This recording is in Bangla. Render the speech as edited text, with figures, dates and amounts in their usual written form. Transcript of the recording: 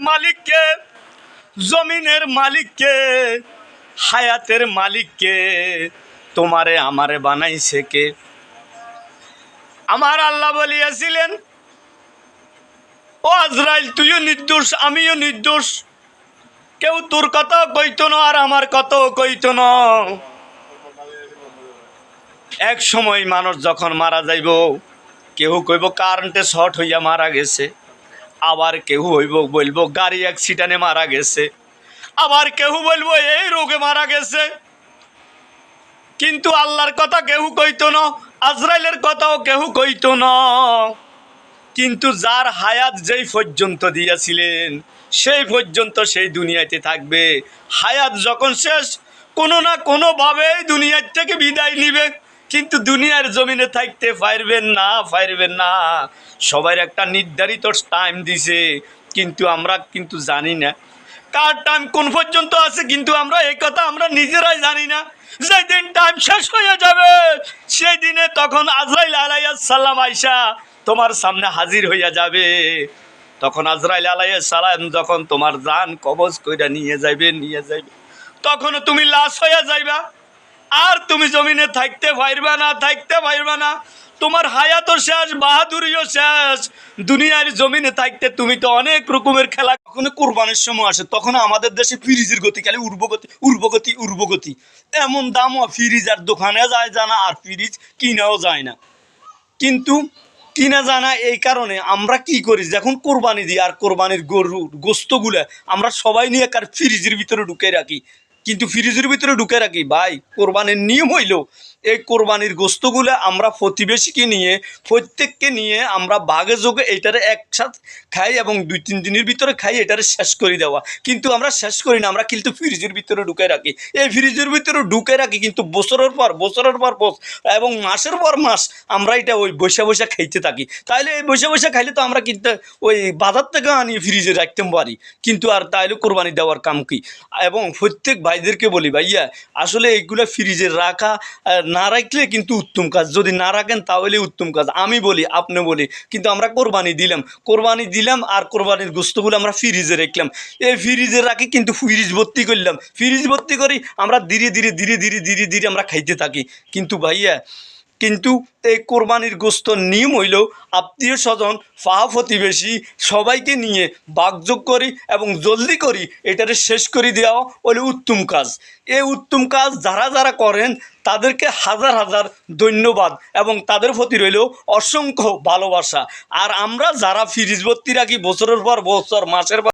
মালিককে, জমিনের মালিককে, হায়াতের মালিককে, তোমারে আমারে বানাইছে কে? আমার আল্লাহ বলিয়াছিলেন, ও আজরাইল, তুইও নির্দোষ, আমিও নির্দোষ। কেউ তোর কথাও কইতো না আর আমার কথাও কইতো না। এক সময় মানুষ যখন মারা যাইব, কেউ কইব কারেন্টে শর্ট হইয়া মারা গেছে, আবার কেউ বলবো গাড়ি অ্যাক্সিডেন্টে মারা গেছে, আবার কেউ বলবো এই রোগে মারা গেছে। কিন্তু আল্লাহর কথা কেউ কইতো না, আজরাইলের কথাও কেউ কইতো না। কিন্তু যার হায়াত যেই পর্যন্ত দিয়েছিলেন সেই পর্যন্ত সেই দুনিয়াতে থাকবে। হায়াত যখন শেষ, কোনো না কোনোভাবেই দুনিয়ার থেকে বিদায় নিবে, কিন্তু দুনিয়ার জমিনে থাকতে পারবেন না। সবার একটা নির্ধারিত টাইম দিছে, কিন্তু আমরা কিন্তু জানি না কার টাইম কোন পর্যন্ত আছে। কিন্তু আমরা এই কথা আমরা নিজেরাই জানি না। যেই দিন টাইম শেষ হয়ে যাবে সেই দিনে তখন আজরাইল আলাইহিস সালাম আইসা তোমার সামনে হাজির হইয়া যাবে। তখন আজরাইল আলাইহিস সালাম যখন তোমার জান কবজ কইরা নিয়ে যাইবে, তখন তুমি লাশ হইয়া যাইবা, আর তুমি জমিনে থাকতে পারবা না। তোমার হায়াতও শেষ, বাহাদুরিও শেষ। দুনিয়ার জমিনে থাকতে তুমি তো অনেক রকমের খেলা। কখন কুরবানির সময় আসে তখন আমাদের দেশে ফ্রিজের গতি, খালি উর্বগতি। এমন দামও ফ্রিজ আর দোকানে যায় জানা, আর ফ্রিজ কিনাও যায় না। কিন্তু কিনা জানা এই কারণে আমরা কি করি, যখন কোরবানি দিই আর কোরবানির গরুর গোস্তগুলো আমরা সবাই নিয়ে কার ফ্রিজের ভিতরে ঢুকে রাখি। কিন্তু ফ্রিজের ভিতরে ঢুকে রাখি ভাই, কোরবানির নিয়ম হইল এই কোরবানির গোস্তগুলো আমরা প্রতিবেশীকে নিয়ে, প্রত্যেককে নিয়ে আমরা ভাগে যোগে এইটারে একসাথে খাই এবং 2-3 দিনের ভিতরে খাই, এটারে শেষ করে দেওয়া। কিন্তু আমরা শেষ করি না, আমরা কিন্তু ফ্রিজের ভিতরে ঢুকে রাখি। এই ফ্রিজের ভিতরে ঢুকে রাখি, কিন্তু বছরের পর বছর এবং মাসের পর মাস আমরা এটা ওই বসে খাইতে থাকি। তাইলে এই বসে খাইলে তো আমরা কিন্তু ওই বাজার থেকে আনিয়ে ফ্রিজে রাখতে পারি, কিন্তু আর তাইলে কোরবানি দেওয়ার কাম কি? এবং প্রত্যেক ভাইদেরকে বলি, ভাইয়া আসলে এইগুলো ফ্রিজে রাখা না রাখলে কিন্তু উত্তম কাজ, যদি না রাখেন তাহলে উত্তম কাজ। আমি বলি, আপনি বলি, কিন্তু আমরা কোরবানি দিলাম আর কোরবানির গোস্তগুলো আমরা ফ্রিজে রাখলাম। এই ফ্রিজে রাখি কিন্তু ফ্রিজ ভর্তি করি আমরা ধীরে আমরা খাইতে থাকি। কিন্তু ভাইয়া, কিন্তু এই কোরবানির গোস্ত নিয়ম হইল আত্মীয় স্বজন, পাড়া প্রতিবেশী সবাইকে নিয়ে ভাগযোগ করি এবং জলদি করি এটারে শেষ করে দেওয়া হলে উত্তম কাজ। এই উত্তম কাজ যারা করেন তাদেরকে হাজার ধন্যবাদ এবং তাদের প্রতি রইল অসংখ্য ভালোবাসা। আর আমরা যারা ফ্রিজ ভর্তি রাখি বছরের পর বছর, মাসের পর